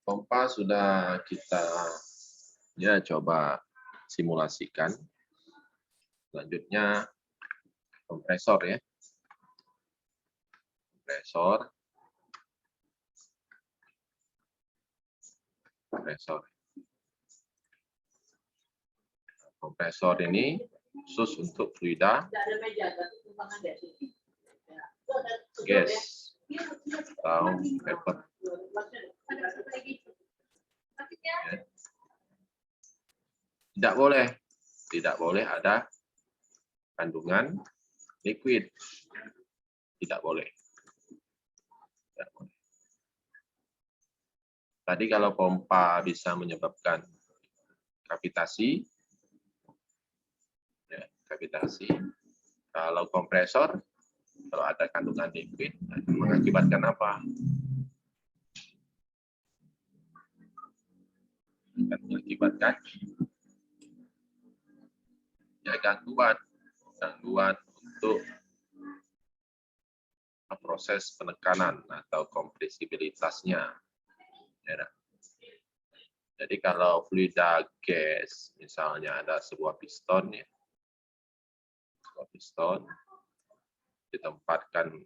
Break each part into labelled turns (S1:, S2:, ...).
S1: Pompa sudah kita coba simulasikan. Selanjutnya kompresor ya. Kompresor ini khusus untuk fluida gas atau vapor. Tidak boleh ada kandungan liquid. Tidak boleh. Tadi kalau pompa bisa menyebabkan kavitasi, kalau kompresor, kalau ada kandungan liquid, akan mengakibatkan apa? Akan mengakibatkan gangguan untuk proses penekanan atau kompresibilitasnya. Jadi kalau fluida gas, misalnya ada sebuah piston ya, ditempatkan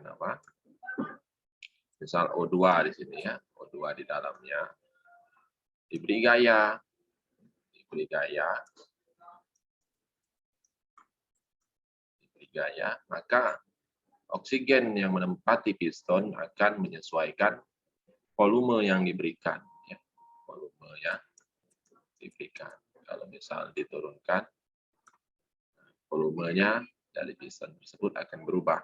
S1: apa? Misal O2 di sini ya, O2 di dalamnya, diberi gaya, maka oksigen yang menempati piston akan menyesuaikan volume yang diberikan. Ya. Volume yang diberikan. Kalau misal diturunkan, volumenya dari piston tersebut akan berubah.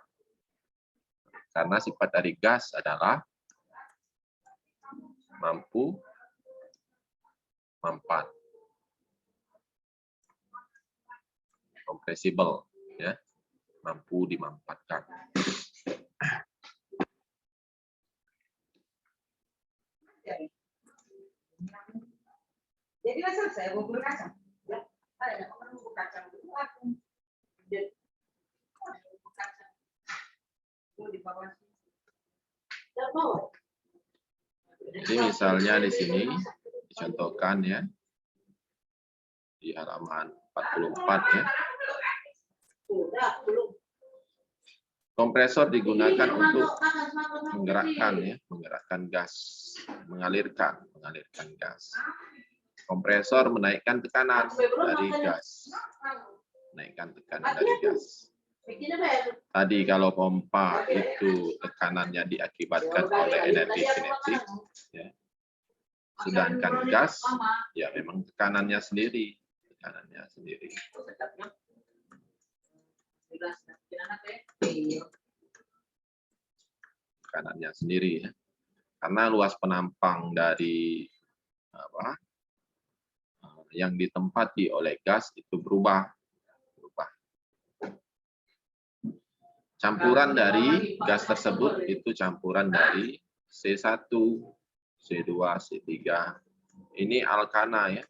S1: Karena sifat dari gas adalah mampu mampat. Compressible, ya. Mampu dimampatkan.
S2: Jadi udah selesai bubur kacang. Ya, ada bubur kacang dulu aku. Bubur kacang. Mau di bawah sini.
S1: Jadi misalnya di sini dicontohkan ya di halaman 44 ya. Kompresor digunakan untuk menggerakkan gas, mengalirkan gas. Kompresor menaikkan tekanan dari gas. Tadi kalau pompa itu tekanannya diakibatkan oleh energi kinetik, ya. Sedangkan gas, ya memang tekanannya sendiri. Tekanannya sendiri, ya. Karena luas penampang dari yang ditempati oleh gas itu berubah. Campuran dari gas tersebut itu campuran dari C1, C2, C3. Ini alkana ya,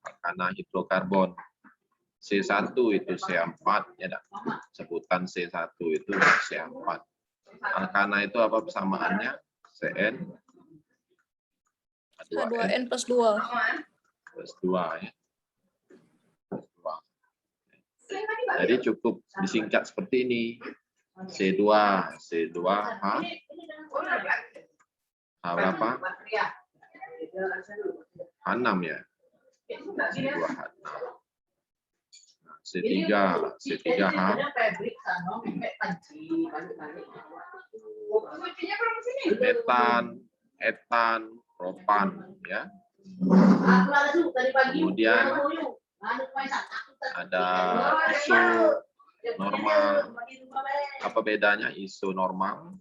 S1: alkana hidrokarbon. C1 itu C4 ya, sebutan C1 itu C4. Alkana itu apa persamaannya? Cn
S3: H2N plus 2.
S1: Plus 2 ya. Jadi cukup disingkat seperti ini. C2 H berapa? H6 ya. C2 H6. C3H. Metan, etan, propan ya. Kemudian ada iso normal. Apa bedanya iso normal?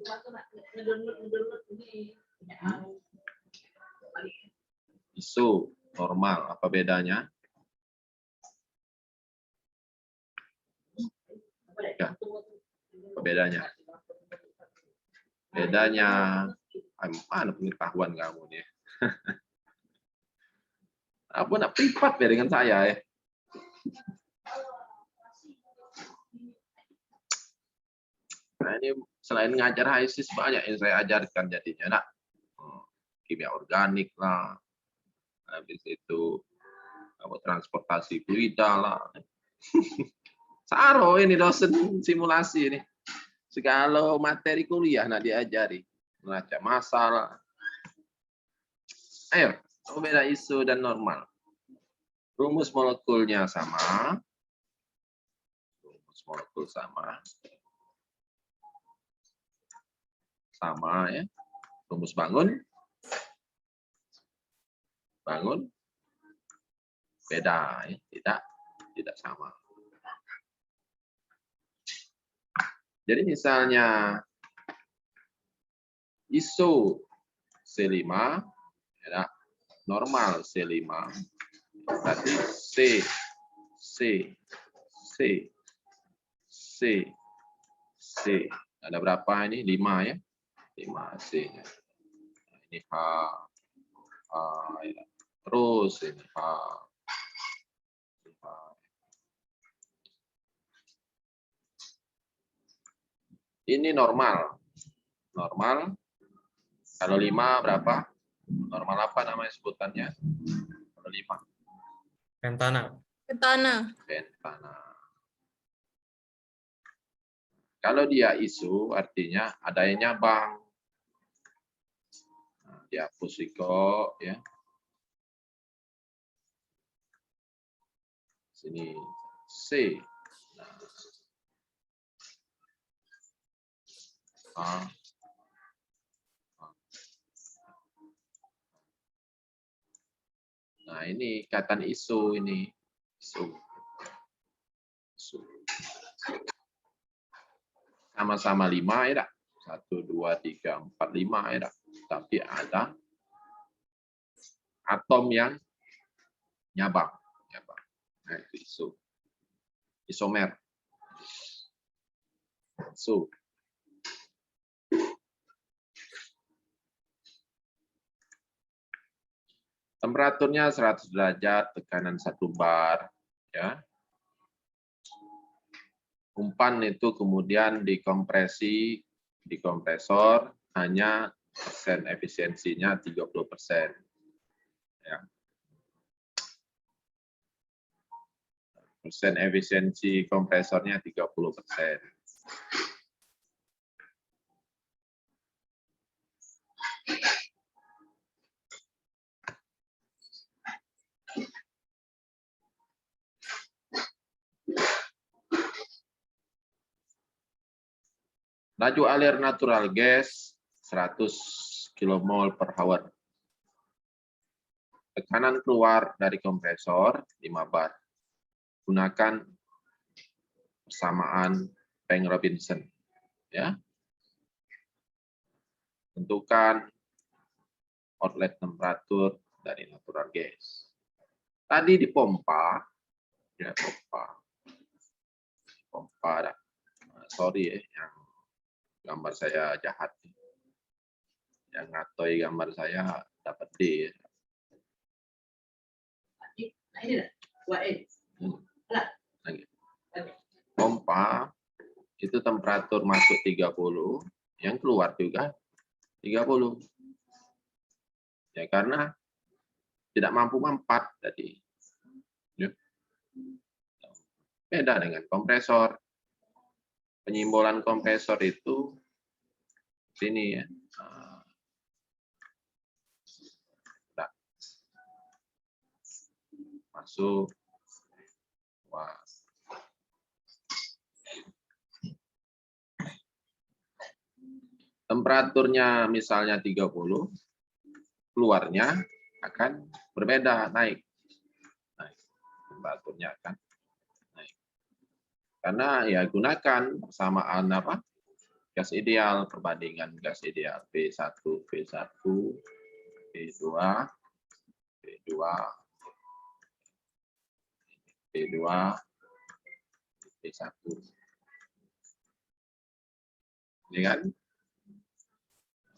S1: Iso normal, apa bedanya? Ya, apa bedanya? Bedanya, mana pengetahuan kamu nih? Apa nak privat ya dengan saya ya? Nah, ini selain ngajar HISIS banyak yang saya ajarkan jadinya, nak. Kimia organik lah, habis itu transportasi fluida lah. Saro ini dosen simulasi ini. Segala materi kuliah nak diajari, melacak masalah. Ayo, beda isu dan normal. Rumus molekulnya sama. Rumus molekul sama. Sama ya. Rumus bangun. Bangun. Beda ya, tidak sama. Jadi misalnya iso C5 ya, normal C5 berarti C ada berapa ini? 5 ya. 5 C-nya. Ini H ya. Terus ini H. Ini normal. Normal. Kalau 5 berapa? Normal apa namanya sebutannya? Kalau 5.
S3: Pentana.
S4: Pentana.
S1: Pentana. Kalau dia isu artinya ada yang nyabang. Nah, dihapus iko ya. Sini C. Nah, nah ini ikatan isu ini. Isu. Sama-sama 5 ya. 1, 2, 3, 4, 5 ya. Tapi ada atom yang nyabang. Nah, itu isu. Isomer. Isu. Temperaturnya 100 derajat, tekanan 1 bar. Ya. Umpan itu kemudian dikompresi di kompresor, hanya persen efisiensinya 30%. Ya. Persen efisiensi kompresornya 30%. Laju alir natural gas 100 kmol per hour. Tekanan keluar dari kompresor 5 bar. Gunakan persamaan Peng-Robinson. Ya. Tentukan outlet temperatur dari natural gas. Tadi dipompa, ya pompa. Sorry ya, yang gambar saya jahat. Yang ngatoi gambar saya dapat D. Ya. Pompa itu temperatur masuk 30, yang keluar juga 30. Ya karena tidak mampu mempat tadi. Ya. Beda dengan kompresor. Penyimbolan kompresor itu sini ya. Masuk. Wah. Temperaturnya misalnya 30, keluarnya akan berbeda, naik. Temperaturnya akan naik. Karena ya gunakan persamaan apa? Gas ideal, perbandingan gas ideal P1, P1, P2, P2, P2, P1. Ini kan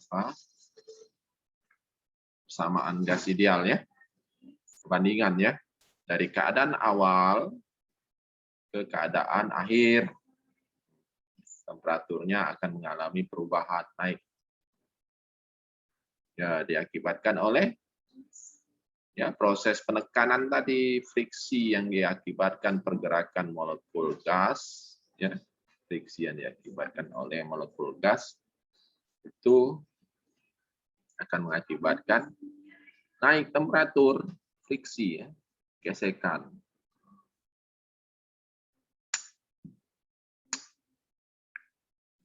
S1: apa? Persamaan gas ideal ya. Perbandingan ya. Dari keadaan awal ke keadaan akhir. temperaturnya akan mengalami perubahan naik. Ya, diakibatkan oleh ya proses penekanan tadi, friksi yang diakibatkan pergerakan molekul gas, ya, friksi yang diakibatkan oleh molekul gas itu akan mengakibatkan naik temperatur, friksi, ya, gesekan.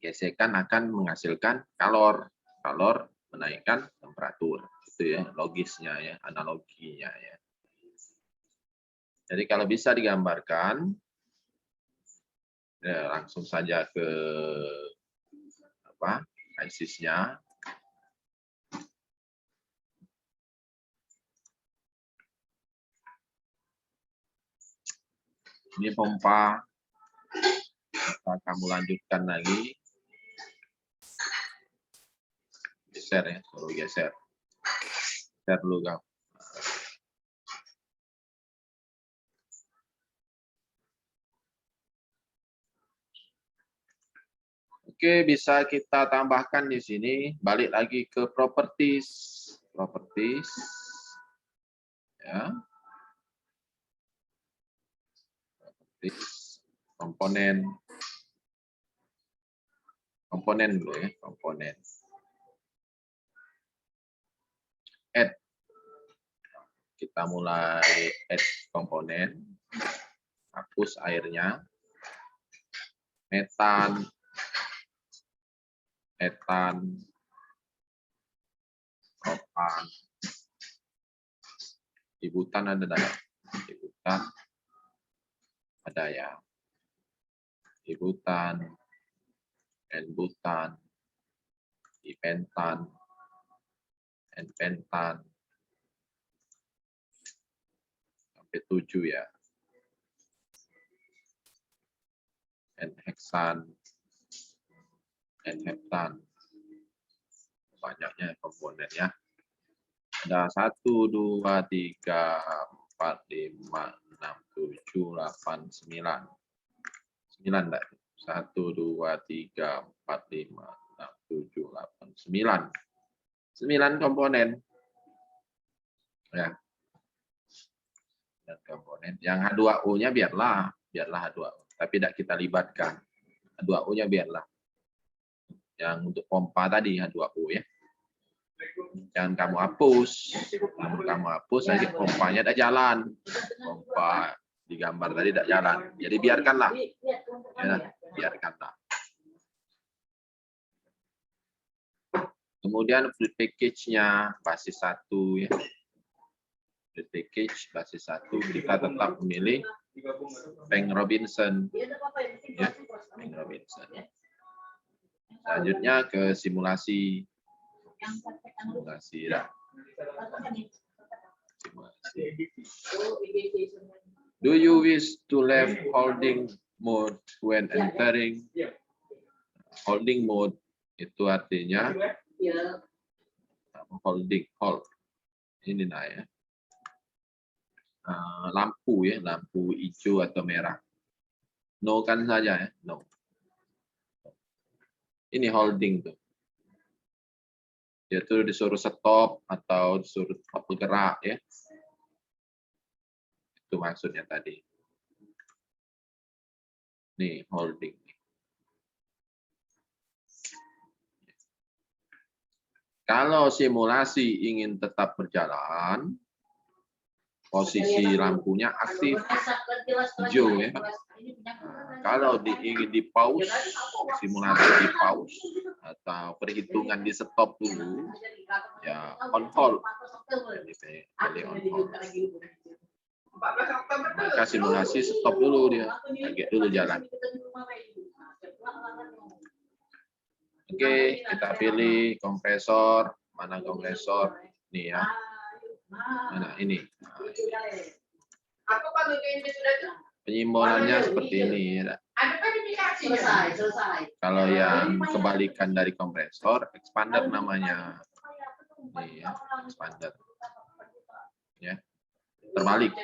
S1: Gesekan akan menghasilkan kalor, kalor menaikkan temperatur. Itu ya logisnya, ya, analoginya, ya. Jadi kalau bisa digambarkan, ya, langsung saja ke apa ISIS-nya. Ini pompa. Kamu lanjutkan lagi. Geser, ya, suruh geser. Geser dulu kamu. Oke, bisa kita tambahkan di sini, balik lagi ke properties. Properties. Ya. Properties. Komponen. Komponen dulu, ya, komponen. Add. Kita mulai add komponen. Hapus airnya. Metan. Etan, propan, ibutan ada dalam, ibutan ada ya, ibutan, enbutan, ipentan, enpentan, sampai 7 ya, enheksan, enheptan, banyaknya komponennya. Ada 1, 2, 3, 4, 5, 6, 7, 8, 9. 9 enggak? 1, 2, 3, 4, 5, 6, 7, 8, 9. 9 komponen. Ya. Dan komponen. Yang H2O-nya biarlah H2O, tapi tidak kita libatkan. H2O-nya biarlah. Yang untuk pompa tadi H2O, ya. Jangan kamu hapus. Kamu hapus lagi pompanya tidak jalan. Pompa di gambar tadi tidak jalan. Jadi biarkanlah. Ya, biarkanlah. Kemudian fluid package-nya basis 1, ya. Fluid package basis 1 kita tetap memilih Peng Robinson. Ya, Peng Robinson. Selanjutnya ke simulasi. Simulasi, ya. Simulasi. Do you wish to leave holding mode when entering? Holding mode itu artinya holding, hold. Ini nah, ya. Lampu, ya, lampu hijau atau merah. No kan saja, ya, no. Ini holding tuh. Dia tuh disuruh stop atau disuruh bergerak, ya. Itu maksudnya tadi. Nih, holding. Kalau simulasi ingin tetap berjalan, posisi lampunya aktif hijau, ya. Kalau ingin di pause, simulasi di pause atau perhitungan di stop dulu, ya on hold. Jadi pilih on hold. Maka simulasi stop dulu dia, target dulu jalan. Oke, kita pilih kompresor. Mana kompresor? Nih, ya. Mana ini? Penyimbolannya seperti ini. Ya. Kalau yang kebalikan dari kompresor, expander namanya. Nih, ya, expander. Ya, terbalik.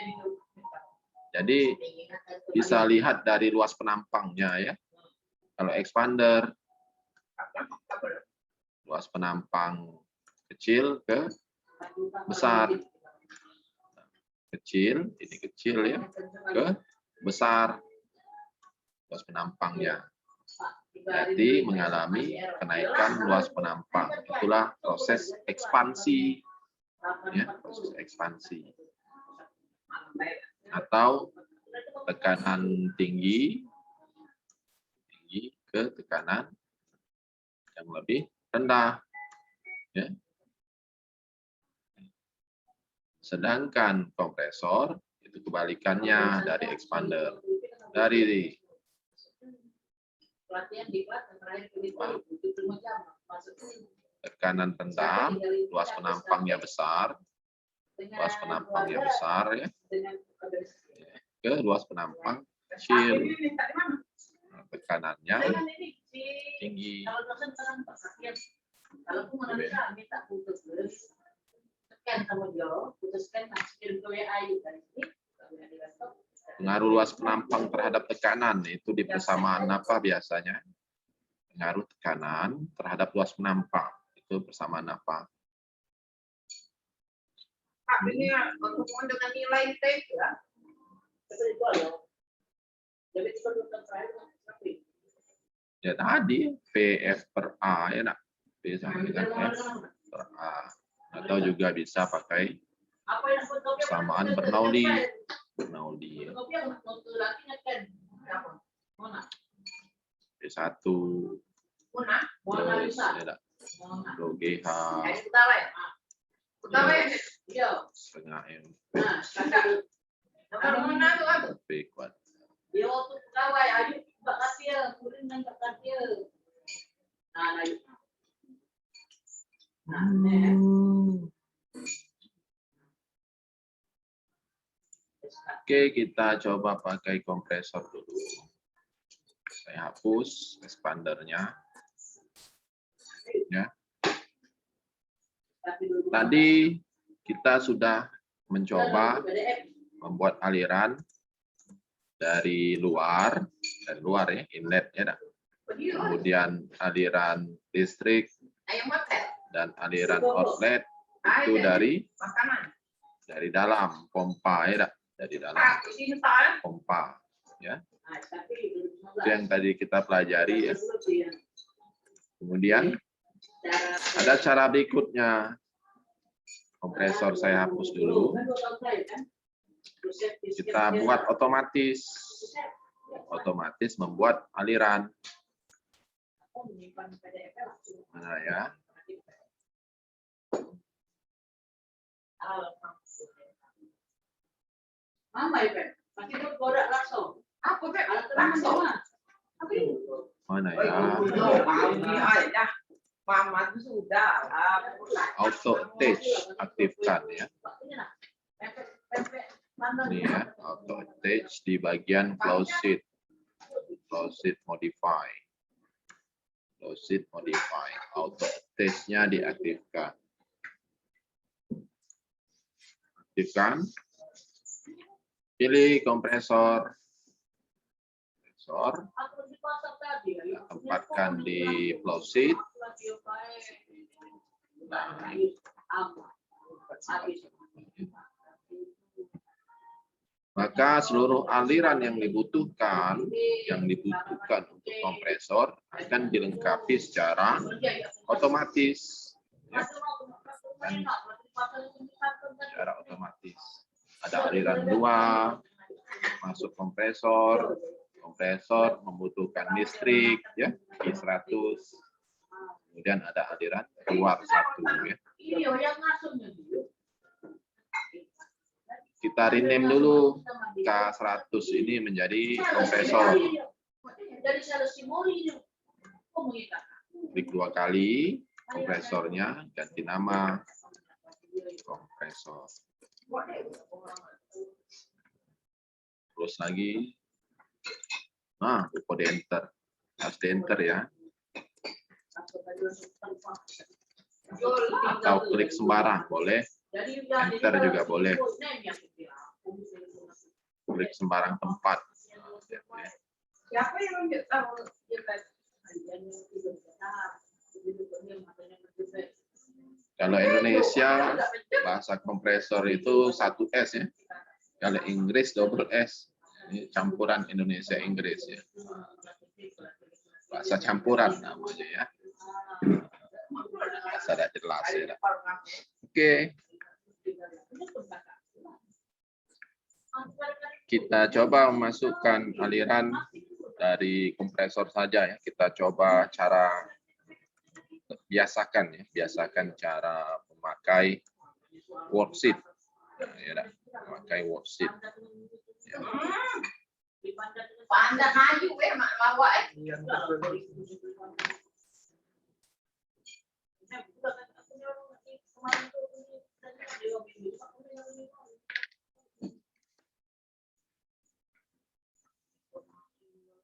S1: Jadi bisa lihat dari luas penampangnya, ya. Kalau expander, luas penampang kecil ke besar. Kecil, ini kecil ya, ke besar. Luas penampangnya. Berarti mengalami kenaikan luas penampang. Itulah proses ekspansi. Ya, proses ekspansi. Atau tekanan tinggi ke tekanan yang lebih rendah. Ya. Sedangkan kompresor itu kebalikannya dari expander. Dari tekanan rendah, luas penampangnya besar, ya, ke luas penampang kecil. Tekanannya tinggi. Pengaruh luas penampang terhadap tekanan itu di persamaan apa biasanya? Pengaruh tekanan terhadap luas penampang itu persamaan apa?
S2: Ini berhubungan dengan nilai T ya.
S1: Ya tadi PF per A ya nak. P sama dengan F per A. Atau juga bisa pakai persamaan Bernoulli. Bernoulli. P1 plus ya, Rho GH setengah M P kuadrat. Oke, kita coba pakai kompresor dulu. Saya hapus expandernya. Ya. Tadi kita sudah mencoba membuat aliran dari luar ya, inlet ya. Kemudian aliran listrik dan aliran outlet itu dari dalam pompa ya, dari dalam pompa ya. Itu yang tadi kita pelajari ya. Kemudian ada cara berikutnya. Kompresor saya hapus dulu. Kita buat otomatis. Otomatis membuat aliran. Mana ya? Mana ya?
S2: Mama sudah
S1: Auto attach aktifkan ya. Ini ya, auto attach di bagian flow sheet. Flow sheet modify. Flow sheet modify. Auto attach-nya diaktifkan. Aktifkan. Pilih kompresor. Kompresor. Kita tempatkan di flow sheet. Nah, maka seluruh aliran yang dibutuhkan untuk kompresor akan dilengkapi secara otomatis. Ya. Secara otomatis. Ada aliran 2 masuk kompresor. Kompresor membutuhkan listrik ya, I100. Kemudian ada aliran keluar 1 ya. Kita rename dulu K100 ini menjadi kompresor. Klik 2 kali, kompresornya ganti nama kompresor. Terus lagi. Nah, kode enter. Harus di enter ya. Atau klik sembarang boleh. Enter juga boleh. Klik sembarang tempat.
S2: Siapa yang tahu
S1: Kalau Indonesia bahasa kompresor itu 1S ya. Kalau Inggris double S. Ini campuran Indonesia Inggris ya. Bahasa campuran namanya ya. Bahasa tidak jelas ya. Oke. Kita coba memasukkan aliran dari kompresor saja ya. Kita coba cara biasakan ya, biasakan cara memakai worksheet. Nah, ya, memakai worksheet. Ya.
S2: Pandang maju mak bawa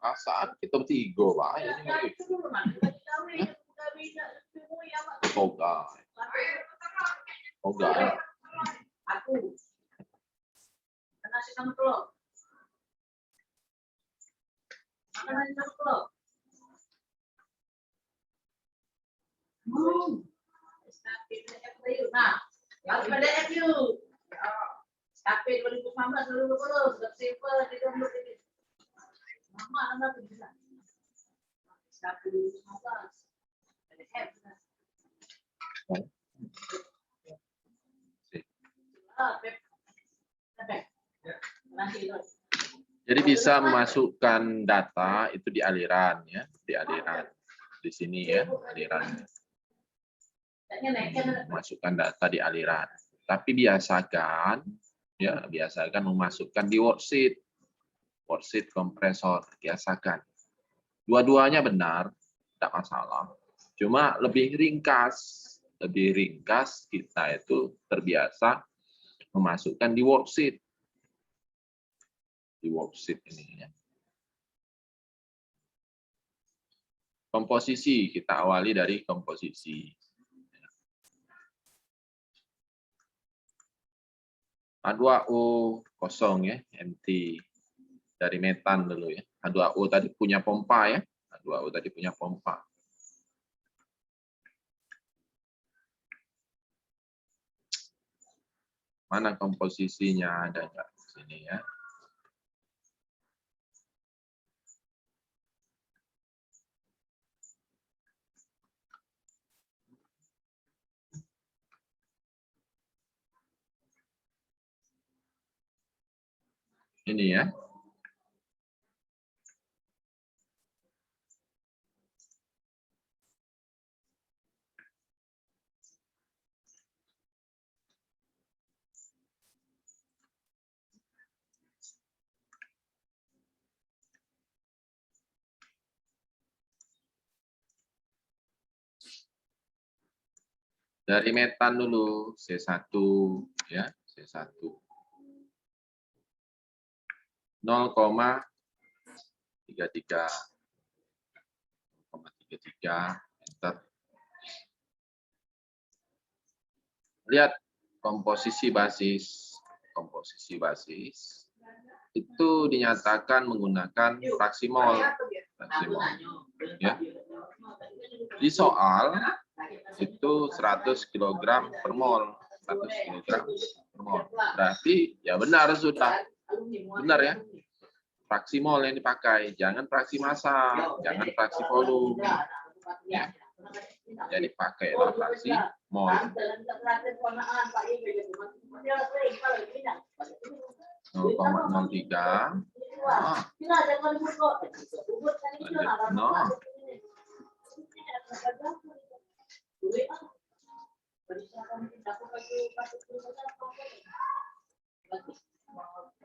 S1: Asal kita bertiga pak ini. Oga.
S2: Aku. Nasi sama telur. Makan nasi sama telur. Nah, kalau pada FU. Tapi 2019 dulu sudah simple di dalam ini. Mama anak bisa. Tapi 2019 ada F.
S1: Jadi bisa memasukkan data itu di aliran ya, di aliran di sini ya, aliran. Masukkan data di aliran. Tapi biasakan ya, biasakan memasukkan di worksheet. Worksheet kompresor, biasakan. Dua-duanya benar, tidak masalah. Cuma lebih ringkas kita itu terbiasa memasukkan di worksheet. Di worksheet ini ya. Komposisi, kita awali dari komposisi. H2O kosong ya, empty. Dari metan dulu ya. H2O tadi punya pompa ya. H2O tadi punya pompa. Mana komposisinya ada nggak di sini ya? Ini ya. Dari metan dulu, C1 ya, C1. 0,33. 0,33 enter. Lihat komposisi basis. Komposisi basis itu dinyatakan menggunakan fraksi mol. Fraksi mol. Ya. Di soal itu 100 kg per mol. 100 kg per mol. Berarti ya benar sudah. Benar ya. Fraksi mol yang dipakai, jangan fraksi massa, jangan fraksi volume. Ya. Jadi pakailah fraksi mol. 0,03. Nah.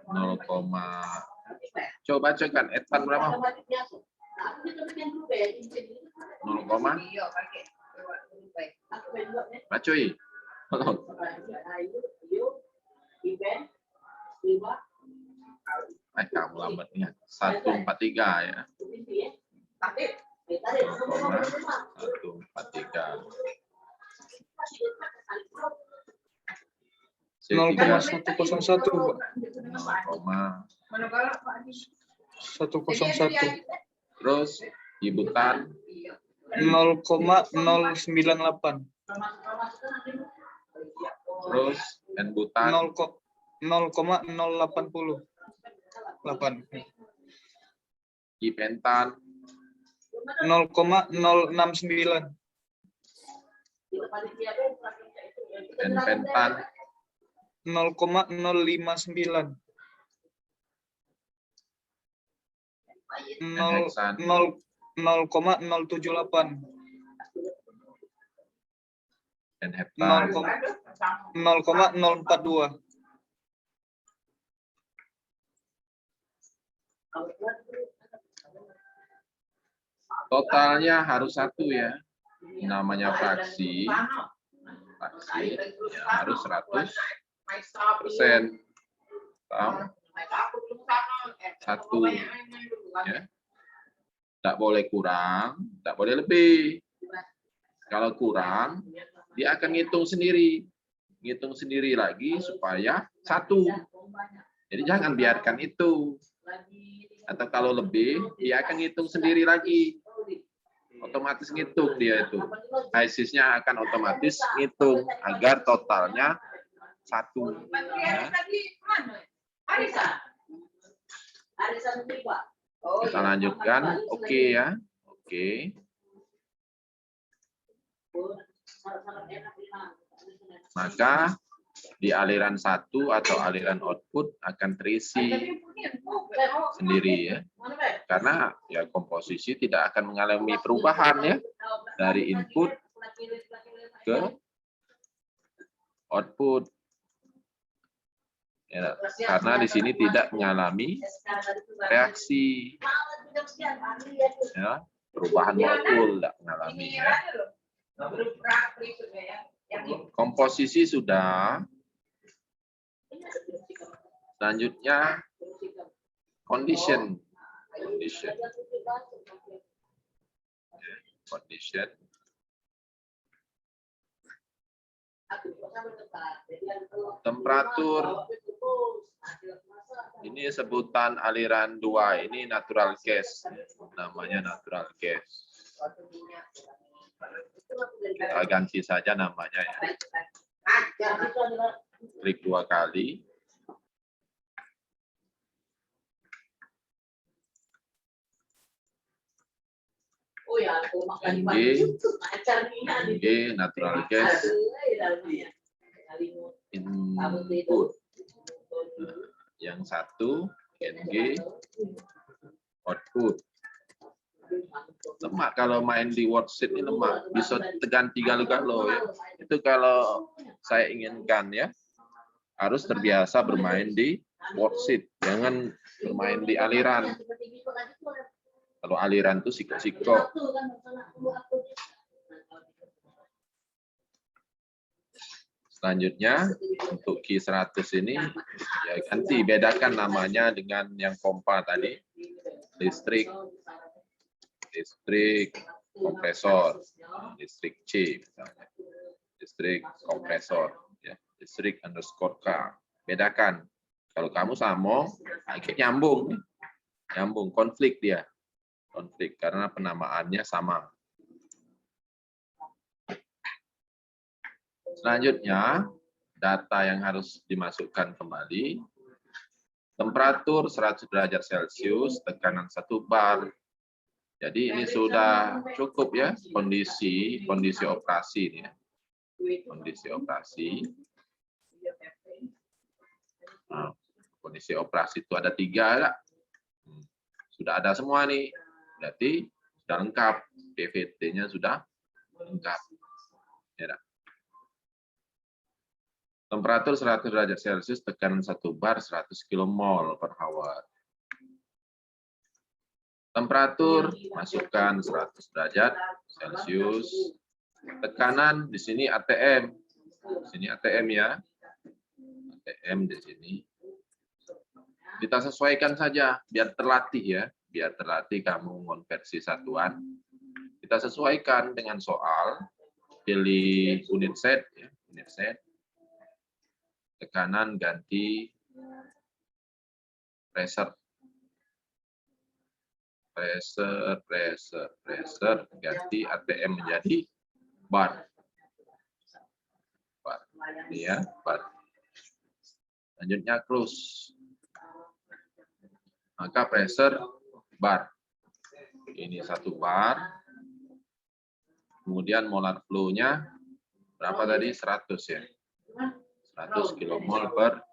S1: 0, coba bacakan etan berapa? 0, bacoi. Kamu lambatnya 143 ya. 0,143.
S4: 0,101, Pak.
S1: 0,101. Terus ibutan
S4: 0,098.
S1: Terus inputan
S4: 0,080.
S1: Ipentan
S4: 0,069.
S1: Pentan
S4: 0,059.
S1: Heksan
S4: 0,078.
S1: dan heptan
S4: 0,042.
S1: totalnya harus satu ya. Namanya fraksi ya harus 100%. Satu ya. Tidak boleh kurang, tidak boleh lebih. Kalau kurang, dia akan ngitung sendiri. Ngitung sendiri lagi supaya satu. Jadi jangan biarkan itu. Atau kalau lebih, dia akan ngitung sendiri lagi. Otomatis ngitung dia itu. ISIS-nya akan otomatis ngitung agar totalnya satu. Ya. Kita lanjutkan. Oke ya. Oke. Maka di aliran satu atau aliran output akan terisi sendiri ya. Karena ya komposisi tidak akan mengalami perubahan ya dari input ke output. Ya, karena di sini tidak mengalami reaksi. Ya, perubahan molekul tidak mengalami ya. Komposisi sudah. Selanjutnya condition. Condition. Temperatur. Ini sebutan aliran 2, ini natural gas. Namanya natural gas. Kita ganti saja namanya ya. Klik 2 kali. NG natural gas input. Yang satu NG output. Lemak kalau main di worksheet ini lemak, bisa terganti galau-galau ya. Itu kalau saya inginkan ya, harus terbiasa bermain di worksheet, jangan bermain di aliran. Kalau aliran itu sikok-sikok. Selanjutnya untuk Q100 ini ya ganti, bedakan namanya dengan yang pompa tadi. Listrik kompresor, listrik C misalnya. Listrik kompresor ya, listrik underscore K. Bedakan. Kalau kamu sama, akhirnya nyambung, konflik dia. Konflik karena penamaannya sama. Selanjutnya, data yang harus dimasukkan kembali. Temperatur 100 derajat Celcius, tekanan 1 bar. Jadi ini sudah cukup ya kondisi operasi ini ya. Kondisi operasi. Nah, kondisi operasi itu ada 3 ya. Sudah ada semua nih. Berarti sudah lengkap. PVT-nya sudah lengkap. Ya. Temperatur 100 derajat Celcius, tekanan 1 bar, 100 kmol per hour. Temperatur, masukkan 100 derajat Celcius. Tekanan di sini ATM. Di sini ATM ya. ATM di sini. Kita sesuaikan saja, biar terlatih ya. Biar terlatih kamu konversi satuan. Kita sesuaikan dengan soal. Pilih unit set. Ya, unit set. Tekanan ganti pressure. Pressure ganti ATM menjadi bar. Ini ya, 4. Selanjutnya close. Maka pressure bar. Ini 1 bar. Kemudian molar flow-nya berapa tadi? 100 ya. 100 kilomol per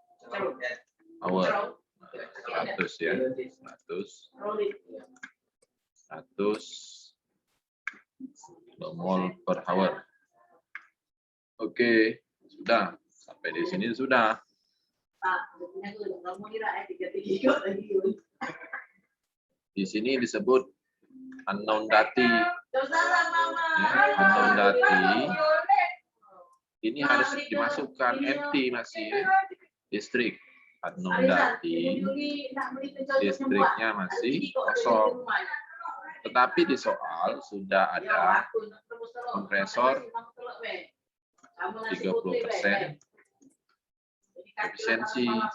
S1: hour. 100 ya. 100 kilomol per hour. Oke, sudah. Sampai di sini sudah. Di sini disebut unknown dati. Unknown dati ini harus dimasukkan empty masih ya. Distrik unknown dati, distriknya masih kosong. Tetapi di soal sudah ada kompresor 30% efisiensinya.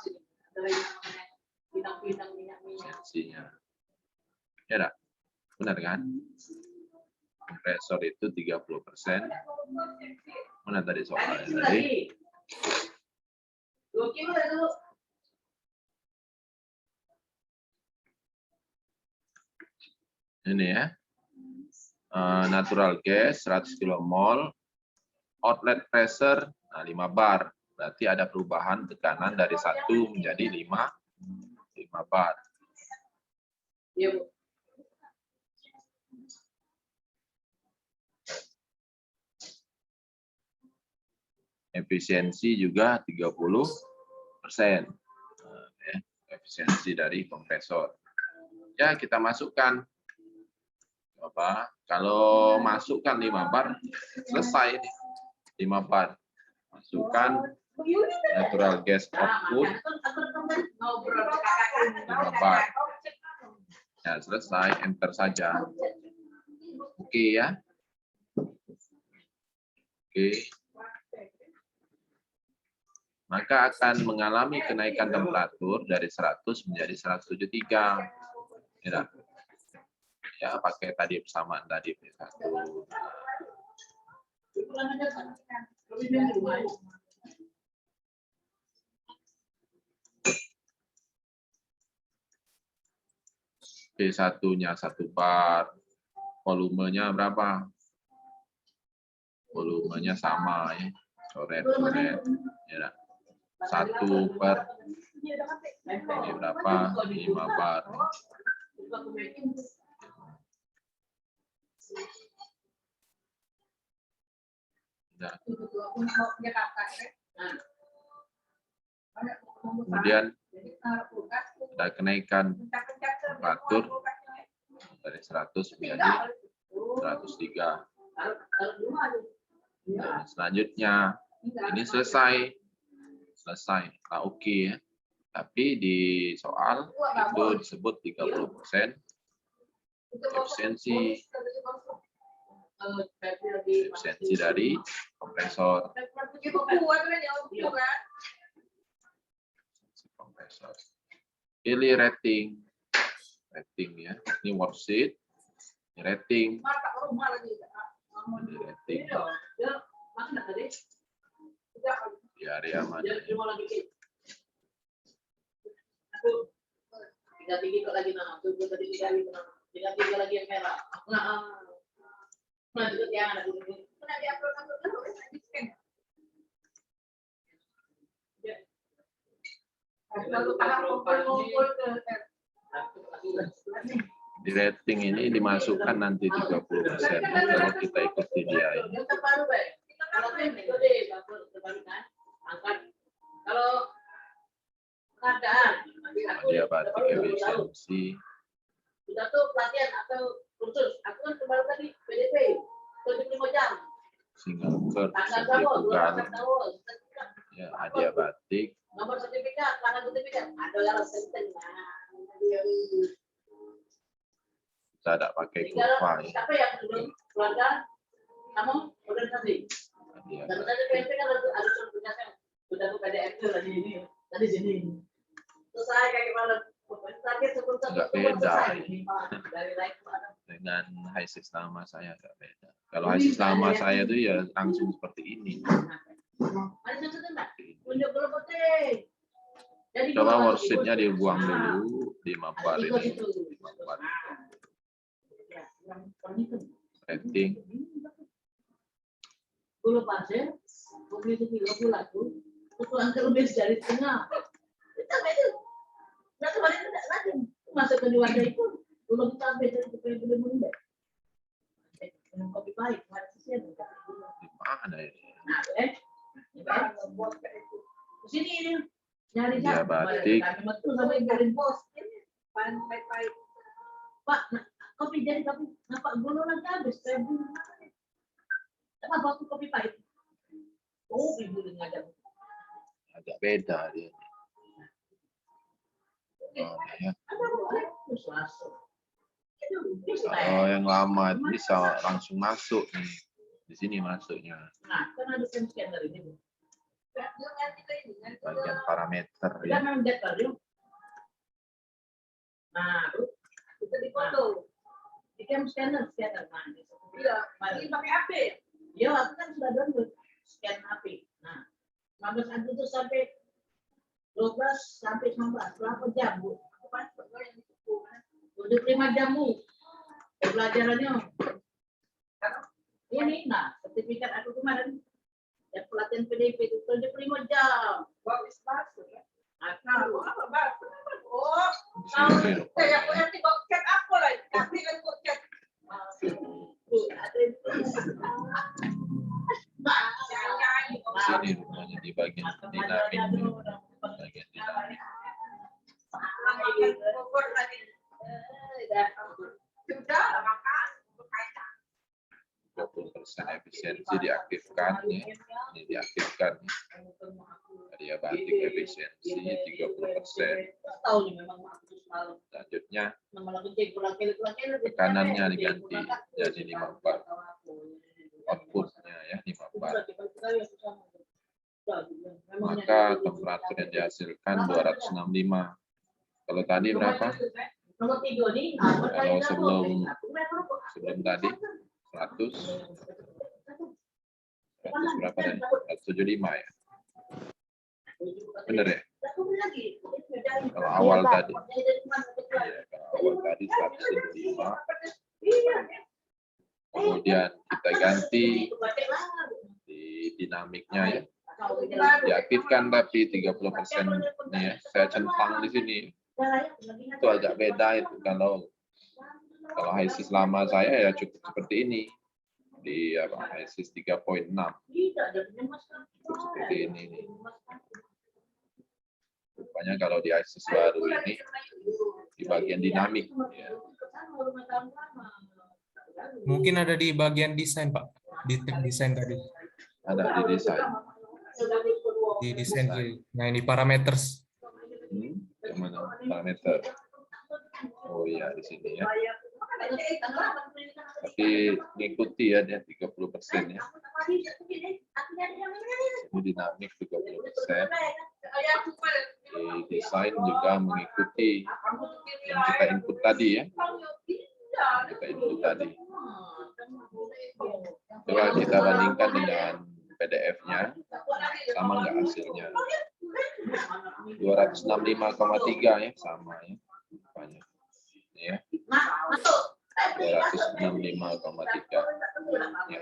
S1: Ya enggak? Benar kan? Kompresor itu 30%. Mana tadi soalnya tadi? Ini ya. Natural gas 100 kilomol, outlet pressure 5 bar. Berarti ada perubahan tekanan dari 1 menjadi 5 bar.
S2: Iya, Bu.
S1: Efisiensi juga 30%. Ya, efisiensi dari kompresor. Ya, kita masukkan. Apa? Kalau masukkan 5 bar, selesai ini. 5 bar. Masukkan natural gas output 5 bar. Ya, selesai, enter saja. Oke ya. Oke. Maka akan mengalami kenaikan temperatur dari 100 menjadi 173. Ya, ya pakai tadi persamaan tadi P1. P1-nya 1 bar. Volumenya berapa? Volumenya sama ya. Coret-coret. Ya. 1 per ini berapa? 5 bar. Nah. Kemudian ada kenaikan temperatur dari 100 menjadi 103. Nah, selanjutnya ini selesai. Nah, oke ya. Tapi di soal itu disebut 30% efisiensi dari kompresor. Pilih rating ya. Ini worksheet. Ini rating. Ini rating. Di area mana?
S2: Tiga lagi nah, tunggu tadi tiga lagi yang merah. Nah, itu yang ada di sini. Pernah diupload di scan. Ya. Lalu ngumpul ke
S1: di rating ini dimasukkan nanti 30% kalau kita ikuti dia.
S2: Kalau keadaan
S1: dia batik efisiensi.
S2: sudah tuh pelatihan atau kursus. Aku kan kemarin tadi PDP 75 jam.
S1: Single curve, sentrifugal. Ya, hadiah batik.
S2: Nomor sertifikat, tanggal sertifikat. Ada yang penting.
S1: Kita tidak pakai kurva ya.
S2: Siapa yang belum keluarga kamu organisasi? Dan tadi PMP kan ada sertifikatnya. Sudah tuh PDF tuh tadi ini, tadi sini. Terus saya kayak gimana?
S1: Enggak beda dengan HISIS lama saya, enggak beda. Kalau HISIS lama saya itu ya langsung seperti ini.
S2: Ada satu enggak? Tunjuk bola putih. Jadi
S1: Coba
S2: bola
S1: worksheet-nya
S2: putih.
S1: dibuang
S2: Nah,
S1: dulu di mapar
S2: ada
S1: ini.
S2: tiga situ.
S1: Di mapar.
S2: Ya, yang itu.
S1: Rating.
S2: Bola pasir, beli itu 30 tuh. Itu angka lebih dari setengah. Kita itu. Nah, kemarin enggak lagi. Masuk ke wadah itu. Belum kita ambil dari supaya boleh mundur. Minum kopi pahit, nggak ada sisian.
S1: Di mana ini?
S2: Nah, sini ini nyari
S1: Dia batik.
S2: kami betul sampai garing pos ini baik-baik. Pak, kopi jadi kopi, nampak golongan habis. Saya bilang, kenapa aku kopi pahit? Oh, ibu dengan ada.
S1: Agak beda dia. Oh, ya. Kalau yang lama itu bisa langsung masuk nih. Di sini masuknya.
S2: Nah, kan ada scanner ini.
S1: Bagian parameter
S2: Kita
S1: ya.
S2: memang daftar yuk. Nah, kita di foto. Di scanner. Nah, iya, ini pakai HP. Ya, aku kan sudah download scan HP. Nah, 15 Agustus sampai 12 sampai 19 berapa jam, Bu? Aku pasti yang itu. 25 jam, Bu. Pelajarannya. Ini, nah, sertifikat aku kemarin ya pelatihan PDP itu 75 jam. Bagus masuk ya. Aku apa bagus? Oh,
S1: Di sini
S2: saya
S1: rupanya.
S2: nanti kok chat aku lah. Tapi kan kok chat.
S1: Di sini rupanya di bagian dinamik. Bagian dinamik.
S2: Sudah makan.
S1: 20% efisiensi diaktifkan ya. Ini diaktifkan. Dia batik efisiensi 30%.
S2: Tahu nih memang aku selalu.
S1: Selanjutnya
S2: Nama lagu cek pulang-pulang.
S1: tekanannya diganti jadi 54. Outputnya ya 54. Maka temperatur yang dihasilkan 265. Kalau tadi berapa? Kalau sebelum tadi 100 berapa tadi? 175 ya. Benar ya? Kalau awal tadi. Ya, kalau awal tadi 175. Kemudian kita ganti di dinamiknya ya. Diaktifkan tapi 30% nih ya. Saya centang di sini. Itu agak beda itu kalau HISIS lama saya ya cukup seperti ini. Di HISIS 3.6. Seperti ini nih. Rupanya kalau di HISIS baru ini di bagian dinamik ya.
S3: Mungkin ada di bagian desain, Pak. Di tab desain tadi.
S1: Ada di desain.
S3: Di desain kiri. Nah, ini parameters.
S1: Yang mana parameter? Oh iya di sini ya. Tapi mengikuti ya dia 30% ya. Ini dinamik 30%. Di desain juga mengikuti yang kita input tadi ya. Kita input tadi. Coba kita bandingkan dengan PDF-nya. Sama nggak hasilnya? 265,3 ya, sama ya. Rupanya. Ini ya. 265,3. Ya.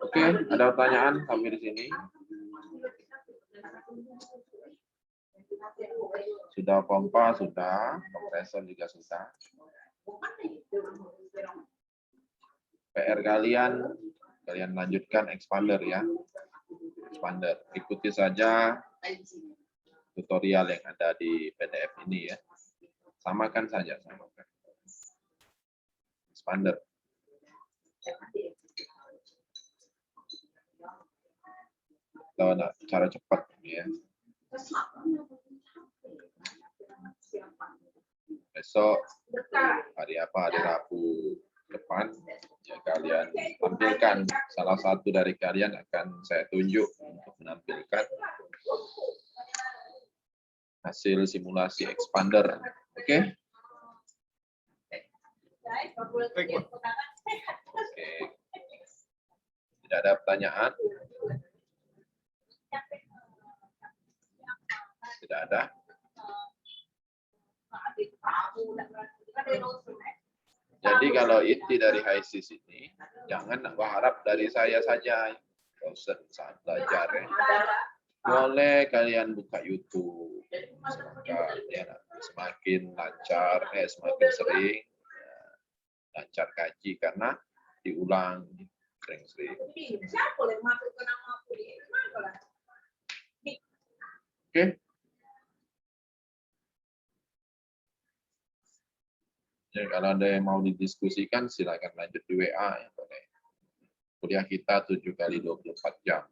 S1: Oke, ada pertanyaan sampai di sini? Sudah pompa, sudah. Kompresor juga sudah. PR kalian lanjutkan expander ya. Expander. Ikuti saja tutorial yang ada di PDF ini ya. Samakan saja, samakan. Expander. Atau cara cepat ya. Besok hari apa? Hari Rabu depan ya kalian tampilkan, salah satu dari kalian akan saya tunjuk untuk menampilkan hasil simulasi expander. Oke? Oke. Tidak ada pertanyaan? Tidak ada? Jadi kalau inti dari HISIS ini, jangan berharap dari saya saja. Dosen saat belajar ya. Boleh kalian buka YouTube. Semoga ya, semakin lancar, semakin sering lancar kaji karena diulang sering-sering. Oke. Jadi kalau ada yang mau didiskusikan silakan lanjut di WA ya boleh. Kuliah kita 7 kali 24 jam.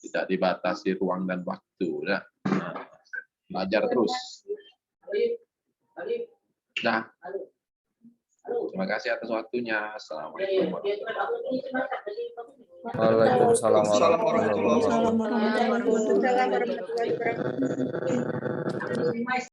S1: Tidak dibatasi ruang dan waktu. Ya. Belajar terus. Nah, terima kasih atas waktunya. Assalamualaikum warahmatullahi wabarakatuh.
S3: Waalaikumsalam
S4: Warahmatullahi wabarakatuh.
S3: warahmatullahi wabarakatuh.
S5: Waalaikumsalam warahmatullahi wabarakatuh.